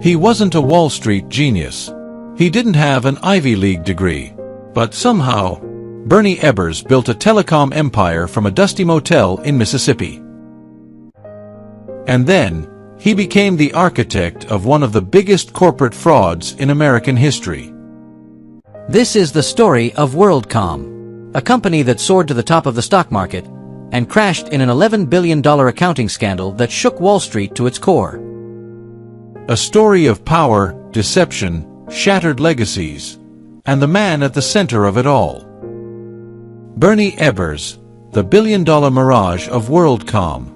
He wasn't a Wall Street genius. He didn't have an Ivy League degree. But somehow, Bernie Ebbers built a telecom empire from a dusty motel in Mississippi. And then, he became the architect of one of the biggest corporate frauds in American history. This is the story of WorldCom, a company that soared to the top of the stock market and crashed in an $11 billion accounting scandal that shook Wall Street to its core. A story of power, deception, shattered legacies, and the man at the center of it all. Bernie Ebbers, the billion-dollar mirage of WorldCom.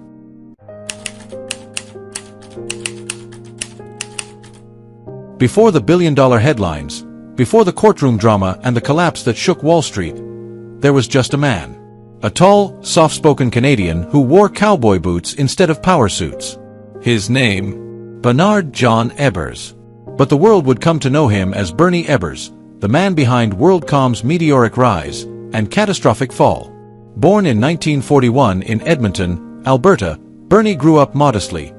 Before the billion-dollar headlines, before the courtroom drama and the collapse that shook Wall Street, there was just a man. A tall, soft-spoken Canadian who wore cowboy boots instead of power suits. His name, Bernard John Ebbers. But the world would come to know him as Bernie Ebbers, the man behind WorldCom's meteoric rise and catastrophic fall. Born in 1941 in Edmonton, Alberta, Bernie grew up modestly.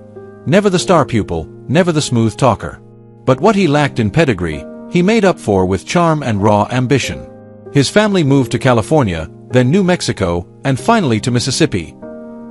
Never the star pupil, never the smooth talker. But what he lacked in pedigree, he made up for with charm and raw ambition. His family moved to California, then New Mexico, and finally to Mississippi,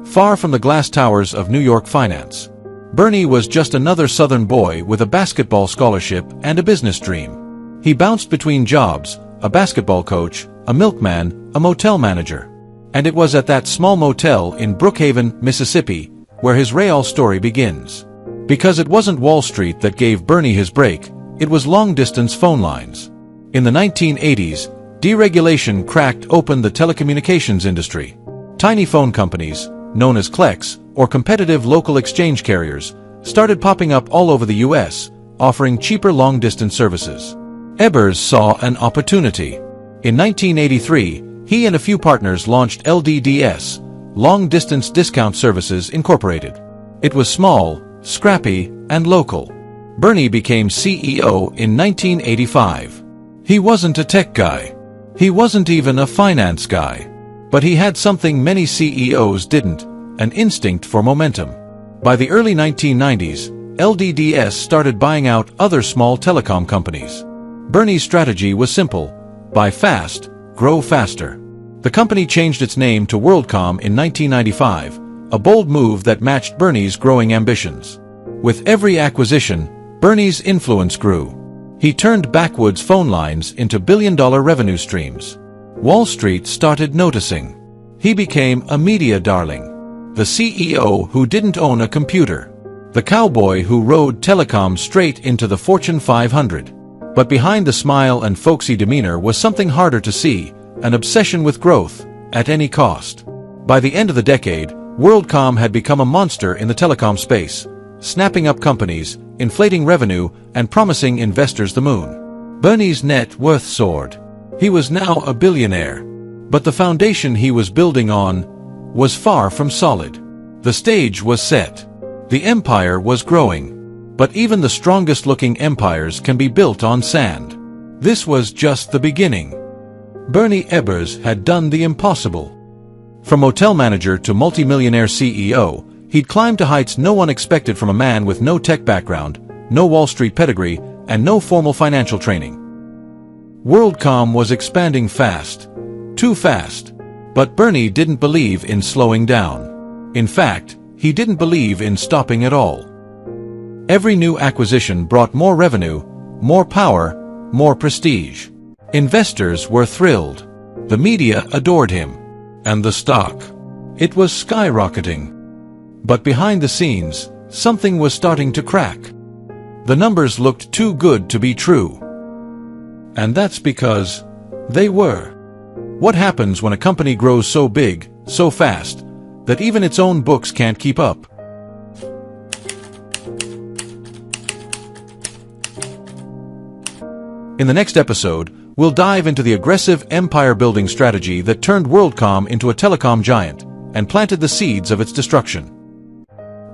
far from the glass towers of New York finance. Bernie was just another Southern boy with a basketball scholarship and a business dream. He bounced between jobs, a basketball coach, a milkman, a motel manager. And it was at that small motel in Brookhaven, Mississippi, where his real story begins. Because it wasn't Wall Street that gave Bernie his break, it was long-distance phone lines. In the 1980s, deregulation cracked open the telecommunications industry. Tiny phone companies, known as CLECs, or competitive local exchange carriers, started popping up all over the U.S., offering cheaper long-distance services. Ebbers saw an opportunity. In 1983, he and a few partners launched LDDS, Long Distance Discount Services Incorporated. It was small, scrappy, and local. Bernie became CEO in 1985. He wasn't a tech guy. He wasn't even a finance guy. But he had something many CEOs didn't, an instinct for momentum. By the early 1990s, LDDS started buying out other small telecom companies. Bernie's strategy was simple: buy fast, grow faster. The company changed its name to WorldCom in 1995, a bold move that matched Bernie's growing ambitions. With every acquisition, Bernie's influence grew. He turned backwoods phone lines into billion-dollar revenue streams. Wall Street started noticing. He became a media darling. The CEO who didn't own a computer. The cowboy who rode telecom straight into the Fortune 500. But behind the smile and folksy demeanor was something harder to see, an obsession with growth, at any cost. By the end of the decade, WorldCom had become a monster in the telecom space, snapping up companies, inflating revenue, and promising investors the moon. Bernie's net worth soared. He was now a billionaire. But the foundation he was building on was far from solid. The stage was set. The empire was growing. But even the strongest-looking empires can be built on sand. This was just the beginning. Bernie Ebbers had done the impossible. From motel manager to multimillionaire CEO, he'd climbed to heights no one expected from a man with no tech background, no Wall Street pedigree, and no formal financial training. WorldCom was expanding fast. Too fast. But Bernie didn't believe in slowing down. In fact, he didn't believe in stopping at all. Every new acquisition brought more revenue, more power, more prestige. Investors were thrilled. The media adored him. And the stock. It was skyrocketing. But behind the scenes, something was starting to crack. The numbers looked too good to be true. And that's because they were. What happens when a company grows so big, so fast, that even its own books can't keep up? In the next episode, we'll dive into the aggressive empire-building strategy that turned WorldCom into a telecom giant and planted the seeds of its destruction.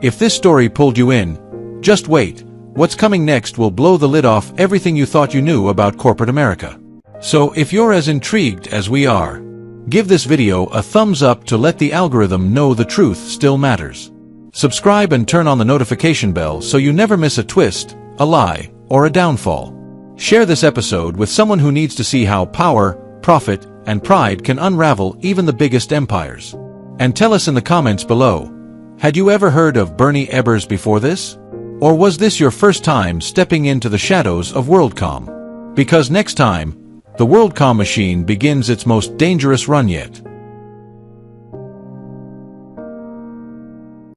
If this story pulled you in, just wait. What's coming next will blow the lid off everything you thought you knew about corporate America. So if you're as intrigued as we are, give this video a thumbs up to let the algorithm know the truth still matters. Subscribe and turn on the notification bell so you never miss a twist, a lie, or a downfall. Share this episode with someone who needs to see how power, profit, and pride can unravel even the biggest empires. And tell us in the comments below, had you ever heard of Bernie Ebbers before this? Or was this your first time stepping into the shadows of WorldCom? Because next time, the WorldCom machine begins its most dangerous run yet.